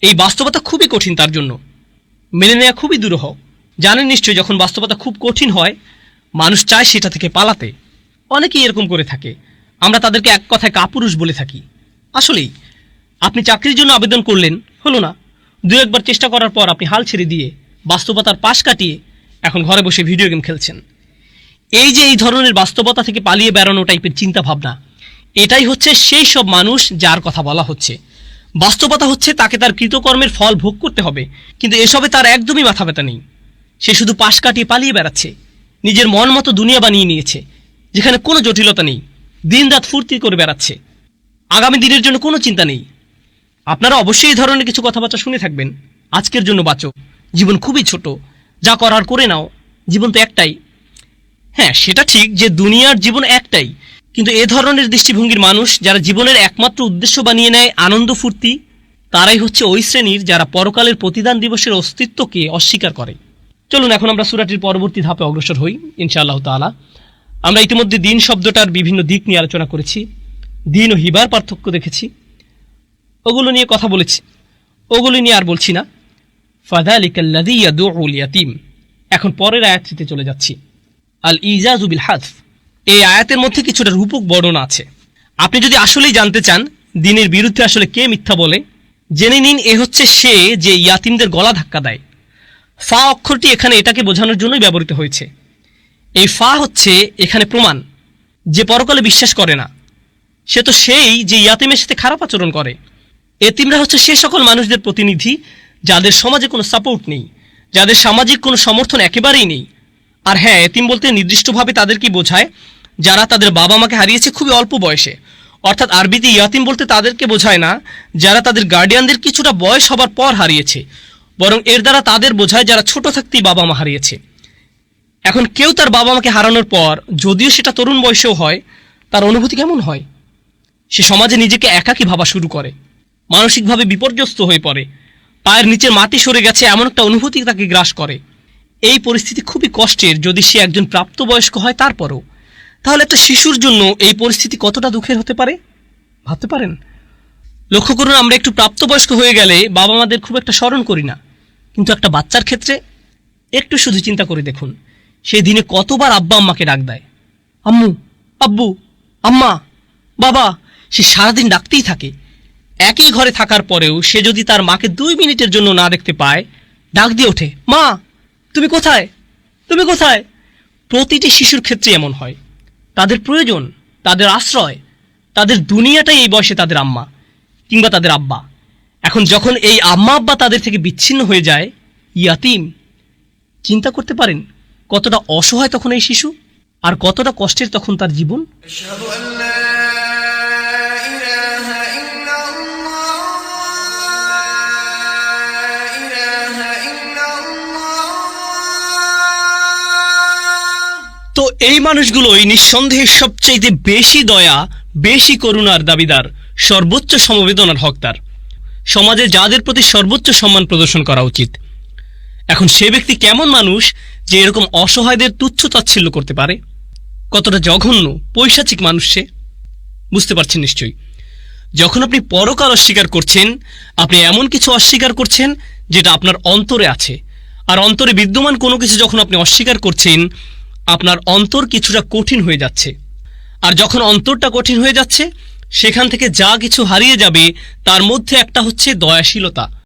এই বাস্তবতা খুবই কঠিন তার জন্য, মেনে নেওয়া খুবই দুরূহ। জানেন নিশ্চয়ই, যখন বাস্তবতা খুব কঠিন হয় মানুষ চায় সেটা থেকে পালাতে। অনেকেই এরকম করে থাকে, আমরা তাদেরকে এক কথায় কাপুরুষ বলে থাকি। আসলেই আপনি চাকরির জন্য আবেদন করলেন, হলো না, দু একবার চেষ্টা করার পর আপনি হাল ছেড়ে দিয়ে বাস্তবতার পাশ কাটিয়ে এখন ঘরে বসে ভিডিও গেম খেলছেন। এই যে এই ধরনের বাস্তবতা থেকে পালিয়ে বেড়ানো টাইপের চিন্তা ভাবনা, এটাই হচ্ছে সেই সব মানুষ যার কথা বলা হচ্ছে। বাস্তবতা হচ্ছে তাকে তার কৃতকর্মের ফল ভোগ করতে হবে, কিন্তু এসবে তার একদমই মাথা ব্যথা নেই। সে শুধু পাশ কাটিয়ে পালিয়ে বেড়াচ্ছে, নিজের মন মতো দুনিয়া বানিয়ে নিয়েছে যেখানে কোনো জটিলতা নেই, দিন রাত ফুর্তি করে বেড়াচ্ছে, আগামী দিনের জন্য কোনো চিন্তা নেই। আপনারা অবশ্যই এই ধরনের কিছু কথাবার্তা শুনে থাকবেন। আজকের জন্য বাঁচো, জীবন খুবই ছোট, যা করার করে নাও, জীবন তো একটাই। হ্যাঁ, সেটা ঠিক যে দুনিয়ার জীবন একটাই, কিন্তু এ ধরনের দৃষ্টিভঙ্গির মানুষ যারা জীবনের একমাত্র উদ্দেশ্য বানিয়ে নেয় আনন্দ ফুর্তি, তারাই হচ্ছে ওই শ্রেণীর যারা পরকালের প্রতিদান দিবসের অস্তিত্বকে অস্বীকার করে। চলুন এখন আমরা সূরাটির পরবর্তী ধাপে অগ্রসর হই ইনশাআল্লাহ তাআলা। আমরা ইতিমধ্যে দিন শব্দটার বিভিন্ন দিক নিয়ে আলোচনা করেছি, দিন ও হিবার পার্থক্য দেখেছি, ওগুলো নিয়ে কথা বলেছি, ওগুলো নিয়ে আর বলছি না। ফাযালিকাল্লাযী ইয়াদউল ইয়াতীম, এখন পরের আয়াতটিতে চলে যাচ্ছি। আল ইজাজু বিল হাযফ, এই আয়াতের মধ্যে কিছুটা রূপক বর্ণনা আছে। আপনি যদি আসলেই জানতে চান দিনের বিরুদ্ধে আসলে কে মিথ্যা বলে, জেনে নিন এ হচ্ছে সে যে ইয়াতিমদের গলা ধাক্কা দেয়। ফা অক্ষরটি এখানে এটাকে বোঝানোর জন্যই ব্যবহৃত হয়েছে। এই ফা হচ্ছে এখানে প্রমাণ যে পরকালে বিশ্বাস করে না, সে তো সেই যে ইয়াতিমের সাথে খারাপ আচরণ করে। এতিমরা হচ্ছে সে সকল মানুষদের প্রতিনিধি যাদের সমাজে কোনো সাপোর্ট নেই, যাদের সামাজিক কোনো সমর্থন একেবারেই নেই। আর হ্যাঁ, এতিম বলতে নির্দিষ্টভাবে তাদেরকে বোঝায় যারা তাদের বাবা মাকে হারিয়েছে খুবই অল্প বয়সে, অর্থাৎ আরবিতে ইয়াতিম বলতে তাদেরকে বোঝায় না যারা তাদের গার্ডিয়ানদের কিছুটা বয়স হবার পর হারিয়েছে, বরং এর দ্বারা তাদের বোঝায় যারা ছোট থাকতেই বাবা মা হারিয়েছে। এখন কেউ তার বাবা মাকে হারানোর পর, যদিও সেটা তরুণ বয়সেও হয়, তার অনুভূতি কেমন হয়? সে সমাজে নিজেকে একাকী ভাবা শুরু করে, মানসিকভাবে বিপর্যস্ত হয়ে পড়ে, পায়ের নিচের মাটি সরে গেছে এমন একটা অনুভূতি তাকে গ্রাস করে। এই পরিস্থিতি খুবই কষ্টের যদি সে একজন প্রাপ্তবয়স্ক হয় তারপরও। তাহলে একটা শিশুর জন্য এই পরিস্থিতি কতটা দুঃখের হতে পারে ভাবতে পারেন? লক্ষ্য করুন, আমরা একটু প্রাপ্তবয়স্ক হয়ে গেলে বাবা মাদের খুব একটা স্মরণ করি না, কিন্তু একটা বাচ্চার ক্ষেত্রে একটু শুধু চিন্তা করে দেখুন, সেই দিনে কতবার আব্বা আম্মাকে ডাক দেয়, আম্মু, আব্বু, আম্মা, বাবা। সে সারাদিন ডাকতেই থাকে। একই ঘরে থাকার পরেও সে যদি তার মাকে 2 মিনিটের জন্য না দেখতে পায়, ডাক দিয়ে ওঠে, মা তুমি কোথায়, তুমি কোথায়? প্রতিটি শিশুর ক্ষেত্রে এমন হয়। তাদের প্রয়োজন, তাদের আশ্রয়, তাদের দুনিয়াটাই এই বয়সে তাদের আম্মা কিংবা তাদের আব্বা। এখন যখন এই আম্মা আব্বা তাদের থেকে বিচ্ছিন্ন হয়ে যায়, ইয়াতিম, চিন্তা করতে পারেন কতটা অসহায় তখন এই শিশু, আর কতটা কষ্টের তখন তার জীবন। তো তো এই মানুষগুলোই নিঃসন্দেহে সবচাইতে বেশি দয়া, বেশি করুণার দাবিদার, সর্বোচ্চ সমবেদনার হকদার, সমাজে যাদের প্রতি সর্বোচ্চ সম্মান প্রদর্শন করা উচিত। এখন সে ব্যক্তি কেমন মানুষ যে এরকম অসহায়দের তুচ্ছ তাচ্ছিল্য করতে পারে? কতটা জঘন্য, পৈশাচিক মানুষ সে। বুঝতে পারছেন নিশ্চয়ই, যখন আপনি পরকাল অস্বীকার করছেন, আপনি এমন কিছু অস্বীকার করছেন যেটা আপনার অন্তরে আছে। আর অন্তরে বিদ্যমান কোনো কিছু যখন আপনি অস্বীকার করছেন, আপনার অন্তর কিছুটা কঠিন হয়ে যাচ্ছে। আর যখন অন্তরটা কঠিন হয়ে যাচ্ছে, সেখান থেকে যা কিছু হারিয়ে যাবে তার মধ্যে একটা হচ্ছে দয়াশীলতা।